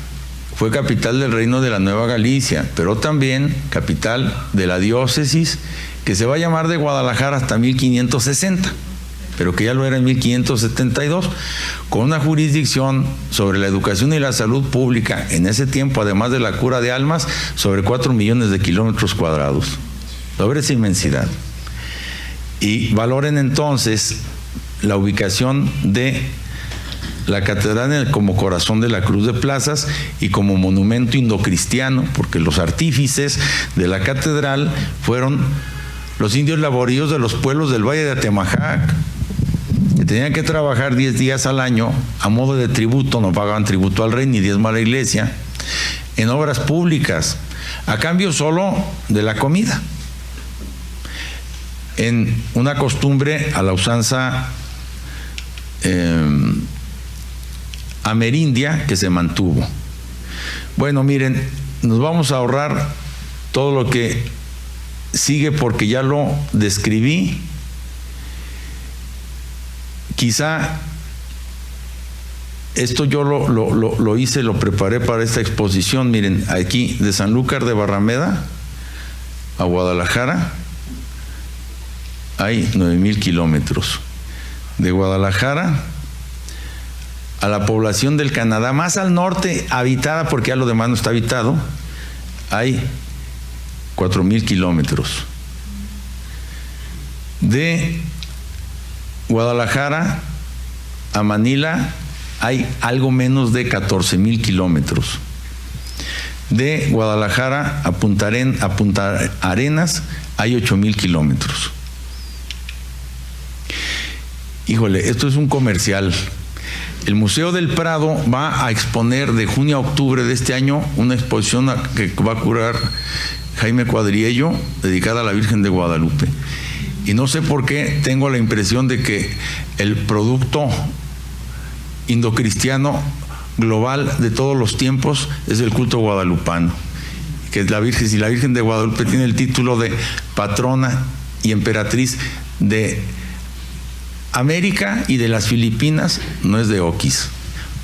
fue capital del reino de la Nueva Galicia, pero también capital de la diócesis que se va a llamar de Guadalajara hasta 1560, pero que ya lo era en 1572, con una jurisdicción sobre la educación y la salud pública en ese tiempo, además de la cura de almas, sobre 4 millones de kilómetros cuadrados, sobre esa inmensidad. Y valoren entonces la ubicación de la catedral como corazón de la Cruz de Plazas y como monumento indocristiano, porque los artífices de la catedral fueron los indios laboríos de los pueblos del Valle de Atemajac, que tenían que trabajar 10 días al año a modo de tributo, no pagaban tributo al rey ni diezmo a la iglesia, en obras públicas, a cambio solo de la comida, en una costumbre a la usanza amerindia que se mantuvo. Bueno, miren, nos vamos a ahorrar todo lo que sigue porque ya lo describí. Quizá esto yo lo hice, lo preparé para esta exposición. Miren, aquí de Sanlúcar de Barrameda a Guadalajara hay 9,000 kilómetros. De Guadalajara a la población del Canadá, más al norte, habitada, porque ya lo demás no está habitado, hay 4,000 kilómetros. De Guadalajara a Manila hay algo menos de 14,000 kilómetros. De Guadalajara a Punta Arenas hay 8,000 kilómetros. Híjole, esto es un comercial. El Museo del Prado va a exponer de junio a octubre de este año una exposición que va a curar Jaime Cuadriello, dedicada a la Virgen de Guadalupe. Y no sé por qué tengo la impresión de que el producto indocristiano global de todos los tiempos es el culto guadalupano. que es la Virgen, si la Virgen de Guadalupe tiene el título de patrona y emperatriz de América y de las Filipinas, no es de Oquis.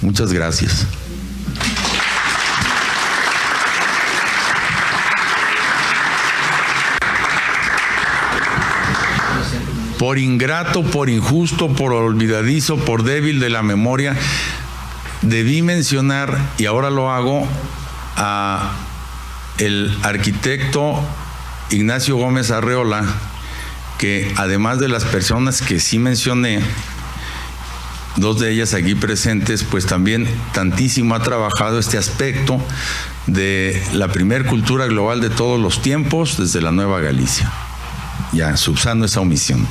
Muchas gracias. Por ingrato, por injusto, por olvidadizo, por débil de la memoria, debí mencionar, y ahora lo hago, a el arquitecto Ignacio Gómez Arreola, que además de las personas que sí mencioné, dos de ellas aquí presentes, pues también tantísimo ha trabajado este aspecto de la primer cultura global de todos los tiempos desde la Nueva Galicia. Ya, subsano esa omisión.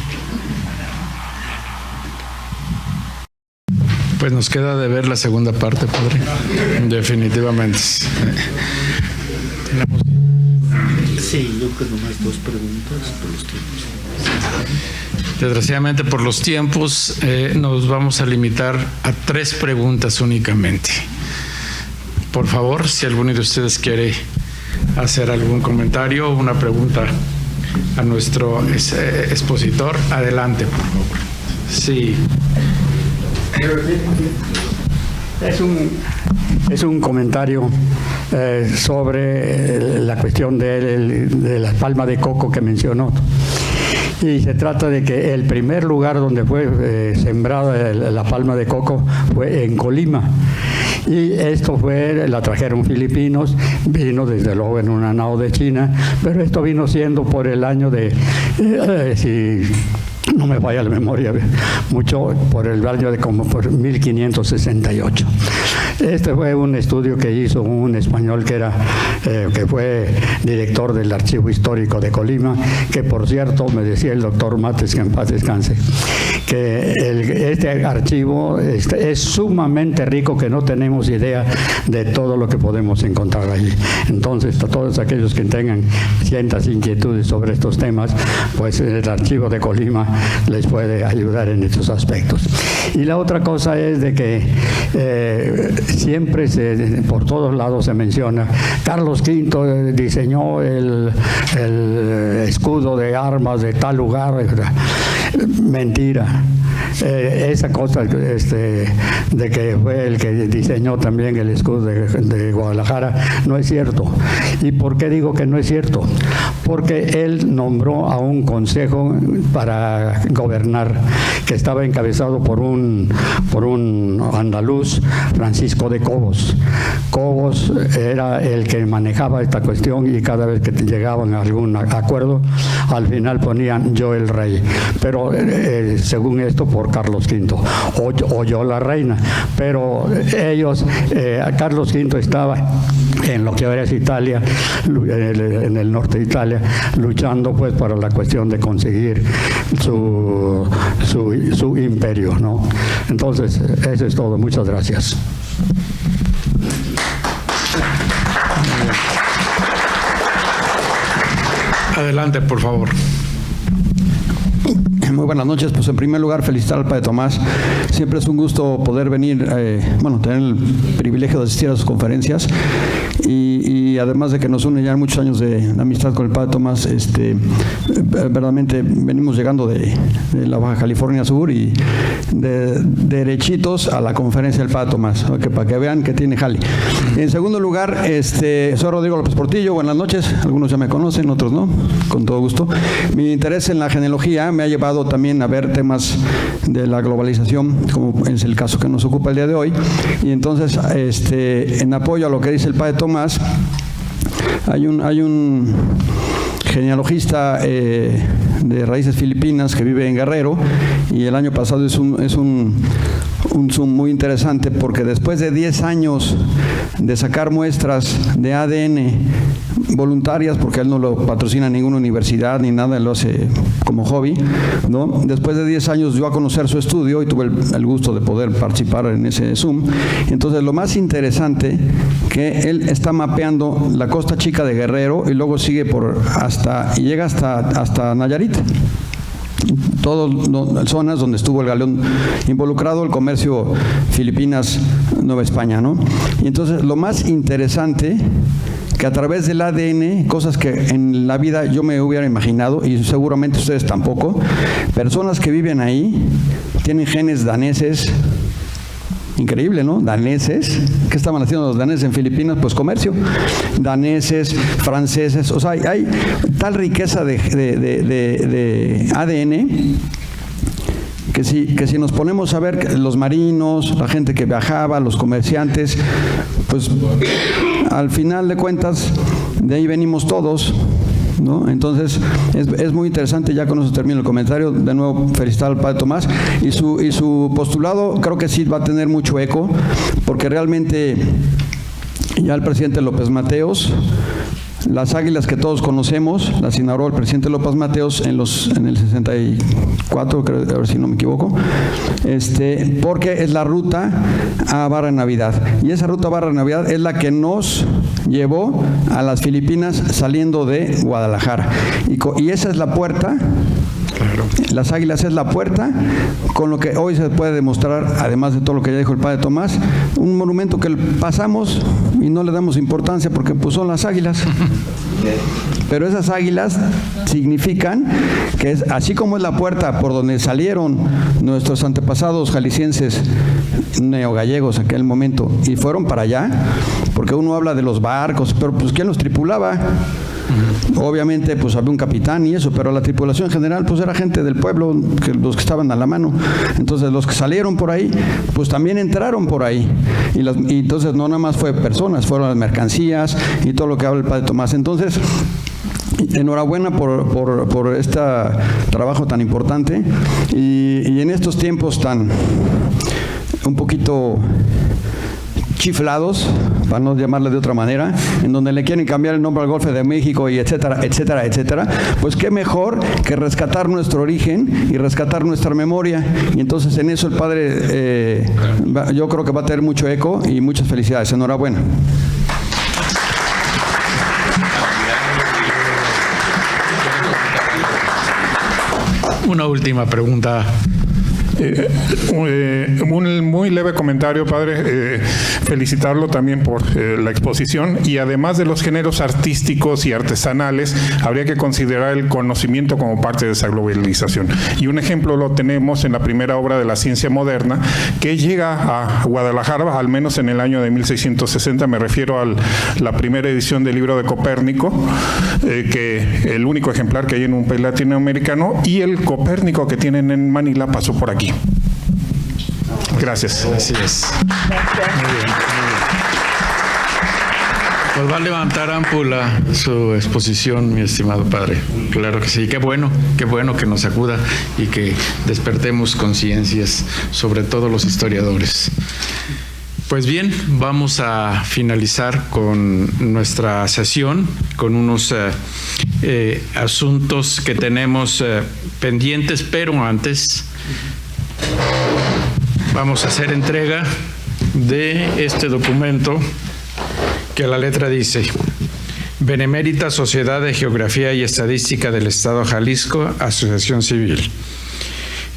Pues nos queda de ver la segunda parte, padre. Definitivamente. Sí, yo creo nomás 2 preguntas por los tiempos. Desgraciadamente por los tiempos nos vamos a limitar a 3 preguntas únicamente. Por favor, si alguno de ustedes quiere hacer algún comentario o una pregunta a nuestro expositor, adelante, por favor. Sí. Es un comentario sobre la cuestión de la palma de coco que mencionó. Y se trata de que el primer lugar donde fue sembrada la palma de coco fue en Colima. Y esto la trajeron filipinos, vino desde luego en una nao de China, pero esto vino siendo por el año de, si no me falla la memoria mucho, por el año de como por 1568. Este fue un estudio que hizo un español que fue director del Archivo Histórico de Colima, que por cierto me decía el doctor Mates, que en paz descanse, que este archivo es sumamente rico, que no tenemos idea de todo lo que podemos encontrar allí. Entonces, a todos aquellos que tengan ciertas inquietudes sobre estos temas, pues el Archivo de Colima les puede ayudar en estos aspectos. Y la otra cosa es de que siempre por todos lados se menciona, Carlos V diseñó el escudo de armas de tal lugar. Mentira. Esa cosa de que fue el que diseñó también el escudo de Guadalajara no es cierto. ¿Y por qué digo que no es cierto? Porque él nombró a un consejo para gobernar que estaba encabezado por un andaluz, Francisco de Cobos. Cobos era el que manejaba esta cuestión y cada vez que llegaban a algún acuerdo, al final ponían yo el rey. Pero según esto, por Carlos V, o yo la reina. Pero ellos, Carlos V estaba en lo que ahora es Italia, en el norte de Italia, luchando pues para la cuestión de conseguir su imperio, ¿no? Entonces, eso es todo. Muchas gracias. Adelante, por favor. Muy buenas noches. Pues en primer lugar, felicitar al Padre Tomás. Siempre es un gusto poder venir, tener el privilegio de asistir a sus conferencias y además de que nos une ya muchos años de amistad con el Padre Tomás, verdaderamente venimos llegando de la Baja California Sur y derechitos a la conferencia del Padre Tomás, para que vean que tiene jale. En segundo lugar, soy Rodrigo López Portillo. Buenas noches. Algunos ya me conocen, otros no. Con todo gusto. Mi interés en la genealogía me ha llevado también a ver temas de la globalización, como es el caso que nos ocupa el día de hoy. Y entonces, en apoyo a lo que dice el Padre Tomás, hay un genealogista de raíces filipinas que vive en Guerrero, y el año pasado es un Zoom muy interesante, porque después de 10 años de sacar muestras de ADN voluntarias, porque él no lo patrocina ninguna universidad ni nada, él lo hace como hobby, ¿no? Después de 10 años dio a conocer su estudio y tuve el gusto de poder participar en ese Zoom. Entonces, lo más interesante, que él está mapeando la Costa Chica de Guerrero y luego sigue y llega hasta Nayarit. Todas zonas donde estuvo el galeón involucrado, el comercio Filipinas-Nueva España, ¿no? Y entonces, lo más interesante que a través del ADN, cosas que en la vida yo me hubiera imaginado, y seguramente ustedes tampoco, personas que viven ahí tienen genes daneses. Increíble, ¿no? Daneses. ¿Qué estaban haciendo los daneses en Filipinas? Pues comercio. Daneses, franceses. O sea, hay tal riqueza de ADN que si nos ponemos a ver los marinos, la gente que viajaba, los comerciantes, pues al final de cuentas de ahí venimos todos, ¿no? Entonces es muy interesante. Ya con eso termino el comentario. De nuevo felicitar al padre Tomás y su postulado. Creo que sí va a tener mucho eco, porque realmente ya el presidente López Mateos, las águilas que todos conocemos las inauguró el presidente López Mateos en el 64, creo, a ver si no me equivoco, porque es la ruta a Barra de Navidad, y esa ruta a Barra de Navidad es la que nos llevó a las Filipinas saliendo de Guadalajara, y esa es la puerta. Claro. Las águilas es la puerta, con lo que hoy se puede demostrar, además de todo lo que ya dijo el padre Tomás, un monumento que pasamos y no le damos importancia porque pues son las águilas. Pero esas águilas significan que es así como es la puerta por donde salieron nuestros antepasados jaliscienses neogallegos en aquel momento y fueron para allá, porque uno habla de los barcos, pero pues ¿quién los tripulaba? Obviamente pues había un capitán y eso, pero la tripulación en general pues era gente del pueblo, los que estaban a la mano. Entonces los que salieron por ahí pues también entraron por ahí, y entonces no nada más fue personas, fueron las mercancías y todo lo que habla el padre Tomás. Entonces enhorabuena por este trabajo tan importante, y en estos tiempos tan un poquito chiflados, para no llamarle de otra manera, en donde le quieren cambiar el nombre al Golfo de México y etcétera, etcétera, etcétera, pues qué mejor que rescatar nuestro origen y rescatar nuestra memoria. Y entonces en eso el padre, yo creo que va a tener mucho eco, y muchas felicidades. Enhorabuena. Una última pregunta. Un muy leve comentario, padre. Felicitarlo también por la exposición, y además de los géneros artísticos y artesanales, habría que considerar el conocimiento como parte de esa globalización. Y un ejemplo lo tenemos en la primera obra de la ciencia moderna, que llega a Guadalajara, al menos en el año de 1660. Me refiero a la primera edición del libro de Copérnico, que el único ejemplar que hay en un país latinoamericano, y el Copérnico que tienen en Manila pasó por aquí. Gracias. Así es. Muy bien. Pues va a levantar ámpula su exposición, mi estimado padre. Claro que sí. Qué bueno que nos acuda y que despertemos conciencias, sobre todo los historiadores. Pues bien, vamos a finalizar con nuestra sesión, con unos asuntos que tenemos pendientes, pero antes vamos a hacer entrega de este documento que a la letra dice: Benemérita Sociedad de Geografía y Estadística del Estado de Jalisco, Asociación Civil.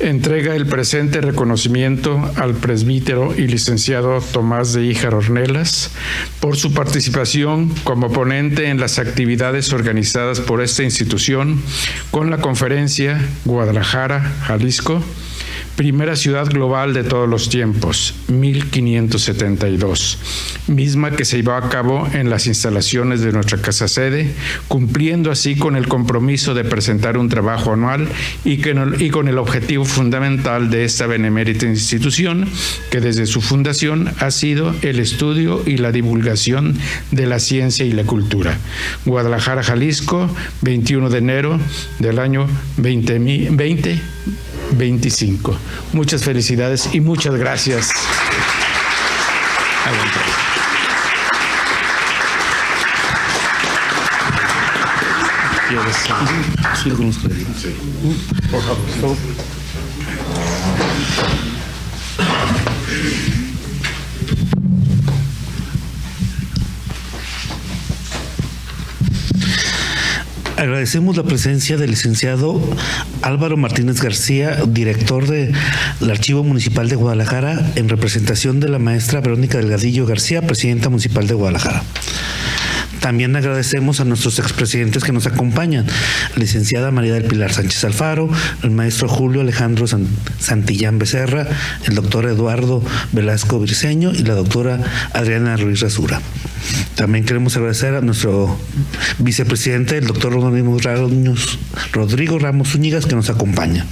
Entrega el presente reconocimiento al presbítero y licenciado Tomás de Híjar Ornelas por su participación como ponente en las actividades organizadas por esta institución con la conferencia Guadalajara, Jalisco, Primera Ciudad Global de todos los tiempos, 1572, misma que se llevó a cabo en las instalaciones de nuestra casa sede, cumpliendo así con el compromiso de presentar un trabajo anual y con el objetivo fundamental de esta benemérita institución, que desde su fundación ha sido el estudio y la divulgación de la ciencia y la cultura. Guadalajara, Jalisco, 21 de enero del año 2025. Muchas felicidades y muchas gracias. Sí, algunos créditos. Por favor. Agradecemos la presencia del licenciado Álvaro Martínez García, director del Archivo Municipal de Guadalajara, en representación de la maestra Verónica Delgadillo García, presidenta municipal de Guadalajara. También agradecemos a nuestros expresidentes que nos acompañan, la licenciada María del Pilar Sánchez Alfaro, el maestro Julio Alejandro Santillán Becerra, el doctor Eduardo Velasco Briceño y la doctora Adriana Ruiz Rasura. También queremos agradecer a nuestro vicepresidente, el doctor Rodrigo Ramos Zúñigas, que nos acompaña.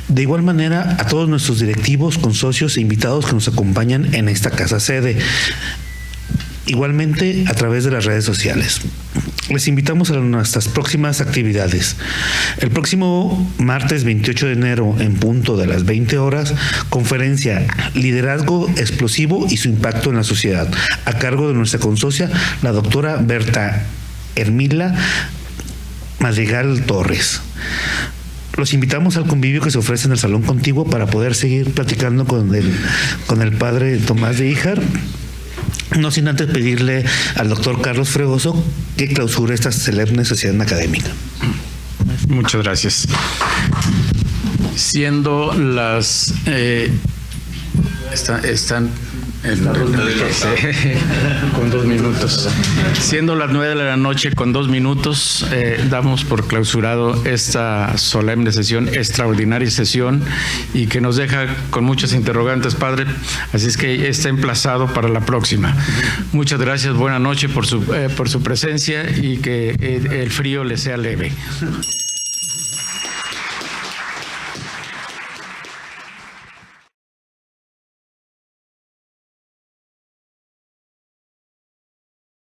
De igual manera, a todos nuestros directivos, consocios e invitados que nos acompañan en esta casa sede, igualmente a través de las redes sociales. Les invitamos a nuestras próximas actividades. El próximo martes 28 de enero, en punto de las 20 horas, conferencia Liderazgo Explosivo y su impacto en la sociedad, a cargo de nuestra consocia, la doctora Berta Hermila Madrigal Torres. Los invitamos al convivio que se ofrece en el Salón Contiguo para poder seguir platicando con el padre Tomás de Híjar. No sin antes pedirle al doctor Carlos Fregoso que clausure esta solemne sesión académica. Muchas gracias. Siendo las... están con 2 minutos. Siendo las 9 de la noche con 2 minutos, damos por clausurado esta solemne sesión, extraordinaria sesión, y que nos deja con muchas interrogantes, padre. Así es que está emplazado para la próxima. Muchas gracias, buena noche por su presencia y que el frío le sea leve.